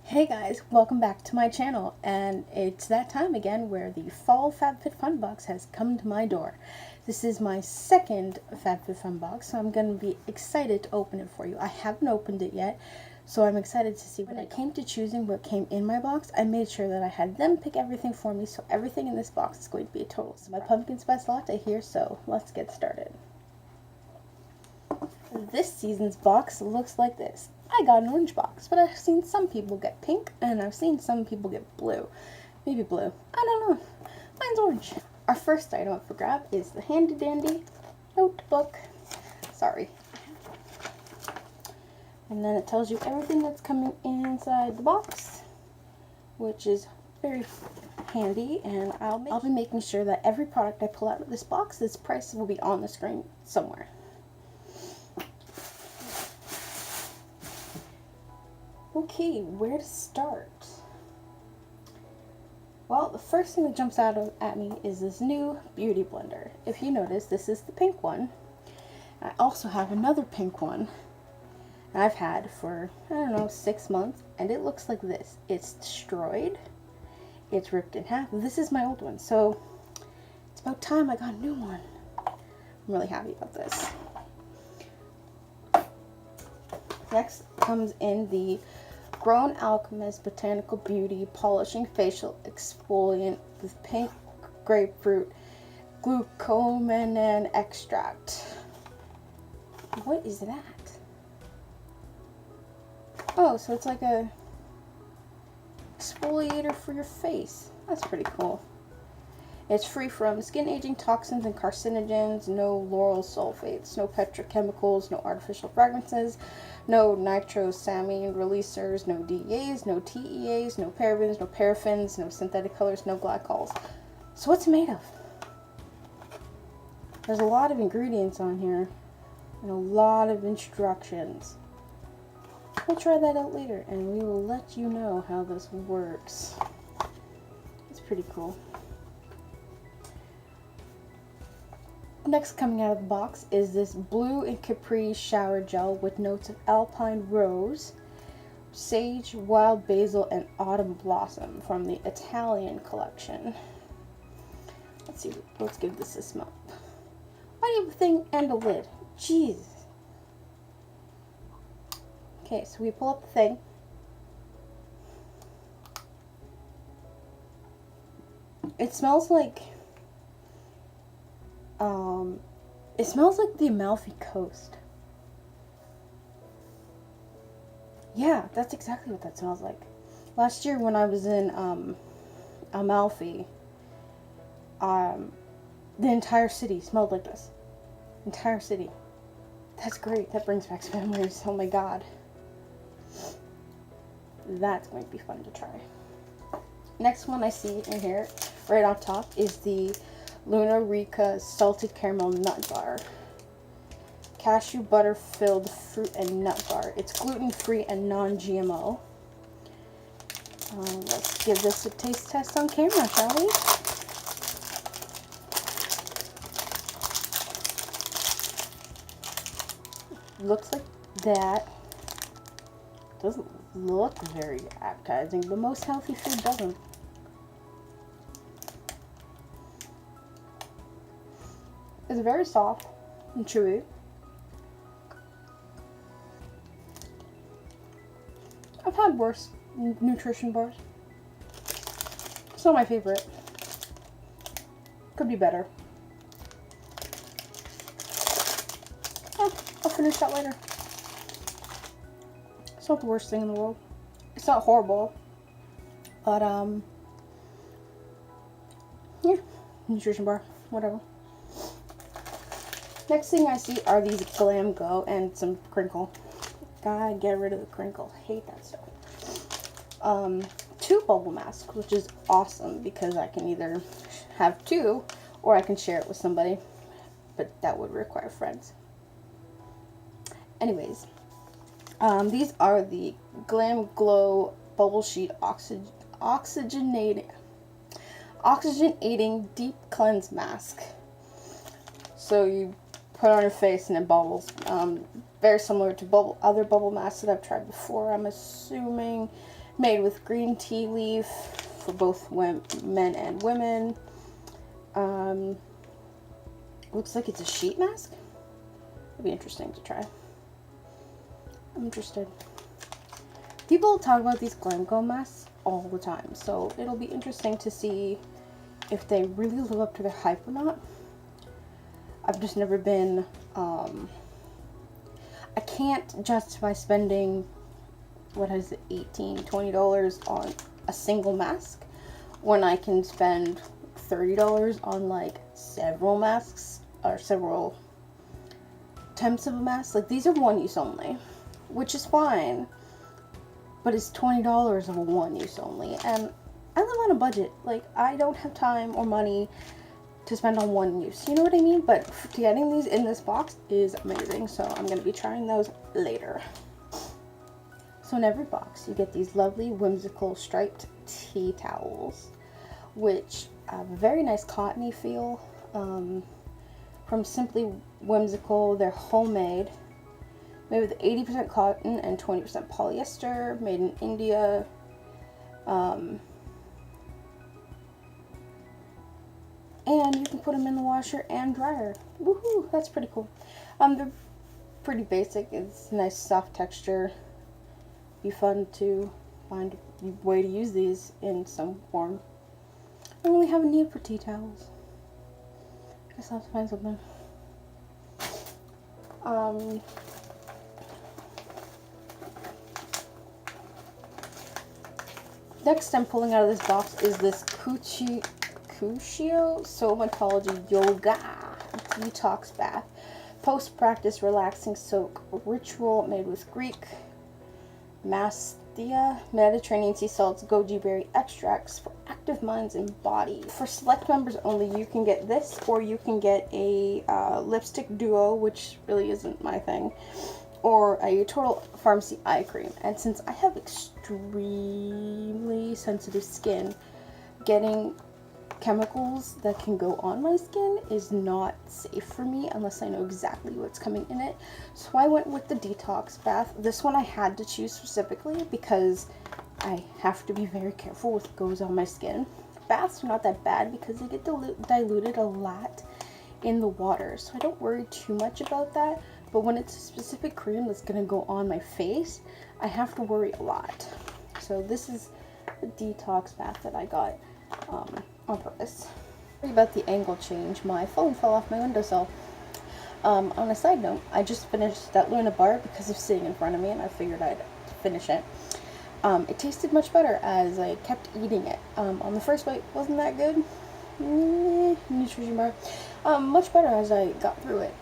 Hey guys, welcome back to my channel, and it's that time again where the fall FabFitFun box has come to my door. This is my second FabFitFun box, so I'm going to be excited to open it for you. I haven't opened it yet, so I'm excited to see. When it came to choosing what came in my box, I made sure that I had them pick everything for me, so everything in this box is going to be a total. So my pumpkin spice latte here, so let's get started. This season's box looks like this. I got an orange box, but I've seen some people get pink, and I've seen some people get blue. Maybe blue. I don't know. Mine's orange. Our first item up for grab is the handy dandy notebook. Sorry. And then it tells you everything that's coming inside the box, which is very handy, and I'll be making sure that every product I pull out of this box, its price will be on the screen somewhere. Okay, where to start? Well, the first thing that jumps out at me is this new beauty blender. If you notice, this is the pink one. I also have another pink one I've had for, I don't know, 6 months, and it looks like this. It's destroyed. It's ripped in half. This is my old one, so it's about time I got a new one. I'm really happy about this. Next comes in the Grown Alchemist Botanical Beauty Polishing Facial Exfoliant with pink grapefruit Glucomannan extract. What is that? Oh, so it's like a exfoliator for your face. That's pretty cool. It's free from skin aging toxins and carcinogens, no lauryl sulfates, no petrochemicals, no artificial fragrances, no nitrosamine releasers, no DEAs, no TEAs, no parabens, no paraffins, no synthetic colors, no glycols. So what's it made of? There's a lot of ingredients on here and a lot of instructions. We'll try that out later and we will let you know how this works. It's pretty cool. Next coming out of the box is this blue and Capri shower gel with notes of alpine rose, sage, wild basil, and autumn blossom from the Italian collection. Let's see, let's give this a smell. Why do you have a thing and a lid? Jeez. Okay, so we pull up the thing. It smells like the Amalfi Coast. Yeah, that's exactly what that smells like. Last year when I was in Amalfi, the entire city smelled like this. Entire city. That's great. That brings back memories. Oh my god. That's going to be fun to try. Next one I see in here, right on top, is the Luna Rica Salted Caramel Nut Bar. Cashew butter filled fruit and nut bar. It's gluten free and non-GMO. Let's give this a taste test on camera, shall we? Looks like that. Doesn't look very appetizing, but most healthy food doesn't. It's very soft and chewy. I've had worse nutrition bars. It's not my favorite. Could be better. I'll finish that later. It's not the worst thing in the world. It's not horrible. But, yeah. Nutrition bar. Whatever. Next thing I see are these Glamglow and some crinkle. Gotta get rid of the crinkle. Hate that stuff. 2 bubble masks, which is awesome because I can either have 2 or I can share it with somebody. But that would require friends. Anyways, these are the Glamglow Bubble Sheet Oxygenating Deep Cleanse Mask. So you put on your face and it bubbles. Very similar to other bubble masks that I've tried before, I'm assuming. Made with green tea leaf for both men and women. Looks like it's a sheet mask. It'd be interesting to try. I'm interested. People talk about these Glamglow masks all the time, so it'll be interesting to see if they really live up to their hype or not. I've just never been, I can't justify spending, what is it, $18, $20 on a single mask when I can spend $30 on like several masks or several types of a mask. Like, these are one use only, which is fine, but it's $20 of a one use only, and I live on a budget. Like, I don't have time or money to spend on one use, you know what I mean? But getting these in this box is amazing, so I'm going to be trying those later. So in every box you get these lovely Whimsical striped tea towels, which have a very nice cottony feel. From Simply Whimsical. They're homemade, made with 80% cotton and 20% polyester, made in India. And you can put them in the washer and dryer. Woohoo, that's pretty cool. They're pretty basic. It's a nice soft texture. Be fun to find a way to use these in some form. I don't really have a need for tea towels. I guess I'll have to find something. Next I'm pulling out of this box is this Cuccio Somatology Yogahhh Detox Bath. Post-practice relaxing soak ritual made with Greek Mastia, Mediterranean sea salts, goji berry extracts for active minds and body. For select members only, you can get this, or you can get a lipstick duo, which really isn't my thing, or a Total Pharmacy eye cream. And since I have extremely sensitive skin, getting chemicals that can go on my skin is not safe for me unless I know exactly what's coming in it. So I went with the Detox Bath. This one I had to choose specifically because I have to be very careful with what goes on my skin. Baths are not that bad because they get diluted a lot in the water, so I don't worry too much about that. But when it's a specific cream that's going to go on my face, I have to worry a lot. So this is the Detox Bath that I got on purpose. Sorry about the angle change. My phone fell off my windowsill. On a side note, I just finished that Rica Bar because of sitting in front of me, and I figured I'd finish it. It tasted much better as I kept eating it. On the first bite, wasn't that good? Nutrition bar. Much better as I got through it.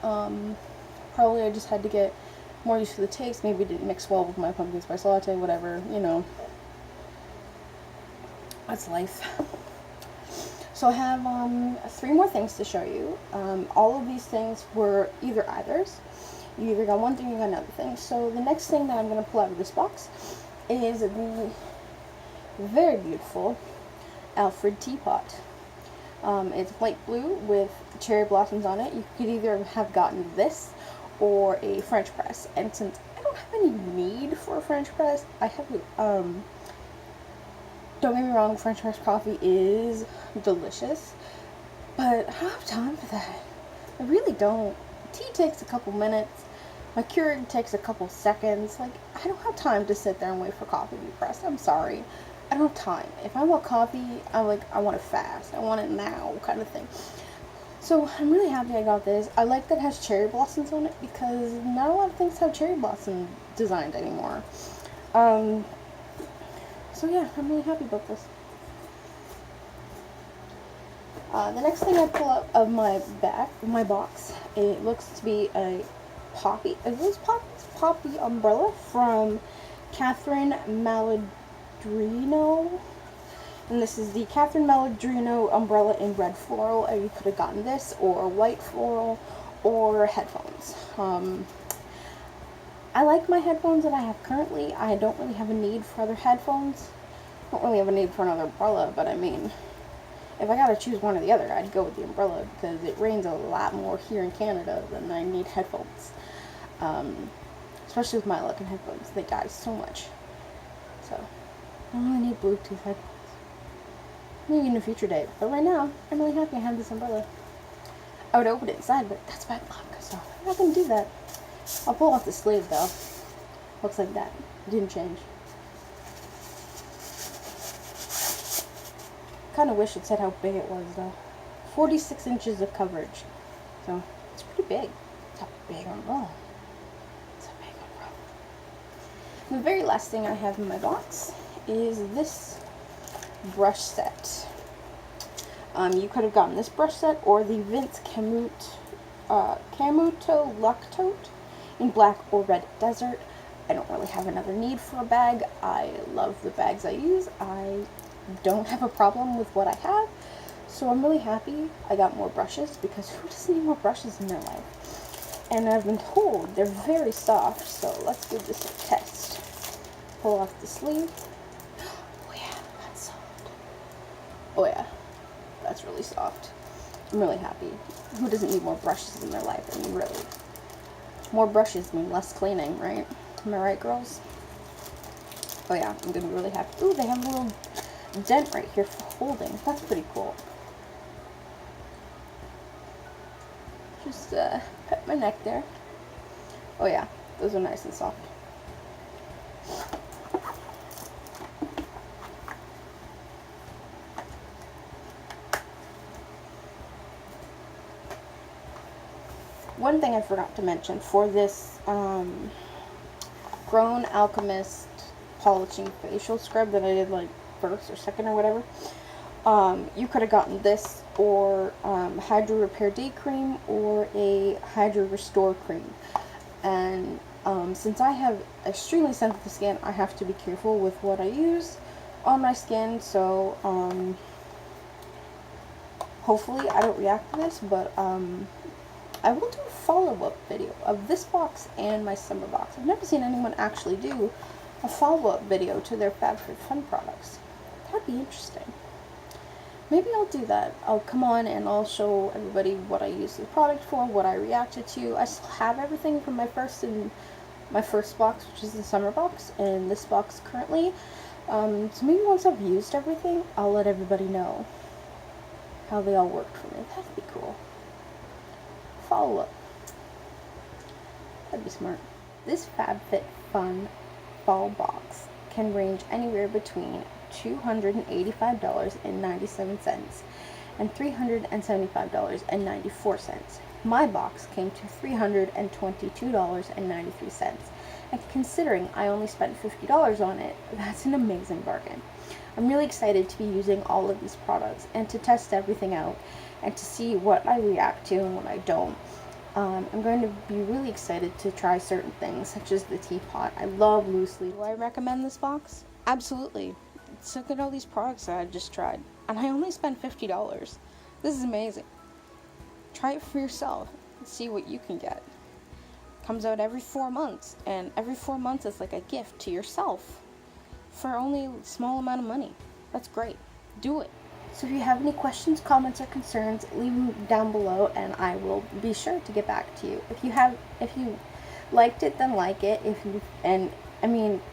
Probably I just had to get more used to the taste. Maybe it didn't mix well with my pumpkin spice latte, whatever, you know. That's life. So I have 3 more things to show you. All of these things were either's. You either got one thing or you got another thing. So the next thing that I'm going to pull out of this box is the very beautiful Alfred Teapot. It's light blue with cherry blossoms on it. You could either have gotten this or a French press. And since I don't have any need for a French press, I have don't get me wrong, French press coffee is delicious, but I don't have time for that. I really don't. Tea takes a couple minutes. My Keurig takes a couple seconds. Like, I don't have time to sit there and wait for coffee to be pressed. I'm sorry. I don't have time. If I want coffee, I want it fast. I want it now, kind of thing. So I'm really happy I got this. I like that it has cherry blossoms on it because not a lot of things have cherry blossom designed anymore. So yeah, I'm really happy about this. The next thing I pull out of my box, it looks to be a poppy. Is this poppy umbrella from Catherine Malandrino? And this is the Catherine Malandrino umbrella in red floral. You could have gotten this, or white floral, or headphones. I like my headphones that I have currently. I don't really have a need for other headphones. I don't really have a need for another umbrella, but I mean, if I gotta choose one or the other, I'd go with the umbrella because it rains a lot more here in Canada than I need headphones. Especially with my looking headphones. They die so much. So, I only need Bluetooth headphones. Maybe in a future date. But right now, I'm really happy I have this umbrella. I would open it inside, but that's bad luck, so I'm not gonna do that. I'll pull off the sleeve though. Looks like that. It didn't change. Kind of wish it said how big it was though. 46 inches of coverage. So it's pretty big. It's a big umbrella. It's a big umbrella. And the very last thing I have in my box is this brush set. You could have gotten this brush set or the Vince Camuto Luck Tote in black or red desert. I don't really have another need for a bag. I love the bags I use. I don't have a problem with what I have, so I'm really happy I got more brushes, because who doesn't need more brushes in their life? And I've been told they're very soft, so let's give this a test. Pull off the sleeve. Oh yeah, that's soft. Oh yeah, that's really soft. I'm really happy. Who doesn't need more brushes in their life? I mean, really. More brushes mean less cleaning, right? Am I right, girls? Oh yeah, I'm gonna be really happy. Ooh, they have a little dent right here for holding. That's pretty cool. Just pet my neck there. Oh yeah, those are nice and soft. One thing I forgot to mention for this Grown Alchemist polishing facial scrub that I did like first or second or whatever, you could have gotten this or Hydro Repair Day Cream or a Hydro Restore Cream. And since I have extremely sensitive skin, I have to be careful with what I use on my skin, so hopefully I don't react to this, but I will do a follow-up video of this box and my summer box. I've never seen anyone actually do a follow-up video to their FabFitFun products. That'd be interesting. Maybe I'll do that. I'll come on and I'll show everybody what I use the product for, what I reacted to. I still have everything from my first box, which is the summer box, and this box currently. So maybe once I've used everything, I'll let everybody know how they all worked for me. That'd be cool. Follow up. That'd be smart. This FabFitFun fall box can range anywhere between $285.97 and $375.94. My box came to $322.93, and considering I only spent $50 on it, that's an amazing bargain. I'm really excited to be using all of these products and to test everything out and to see what I react to and what I don't. I'm going to be really excited to try certain things, such as the teapot. I love loose leaf. Do I recommend this box? Absolutely. Let's look at all these products that I just tried, and I only spent $50. This is amazing. Try it for yourself and see what you can get. It comes out every 4 months, and every 4 months is like a gift to yourself for only a small amount of money. That's great. Do it. So if you have any questions, comments, or concerns, leave them down below and I will be sure to get back to you. If you liked it, then like it.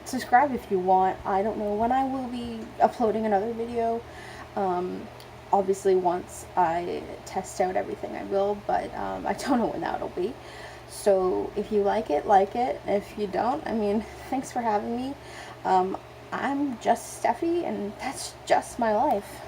Subscribe if you want. I don't know when I will be uploading another video. Obviously once I test out everything I will, but I don't know when that'll be. So if you like it, like it. If you don't, thanks for having me. I'm just Steffi, and that's just my life.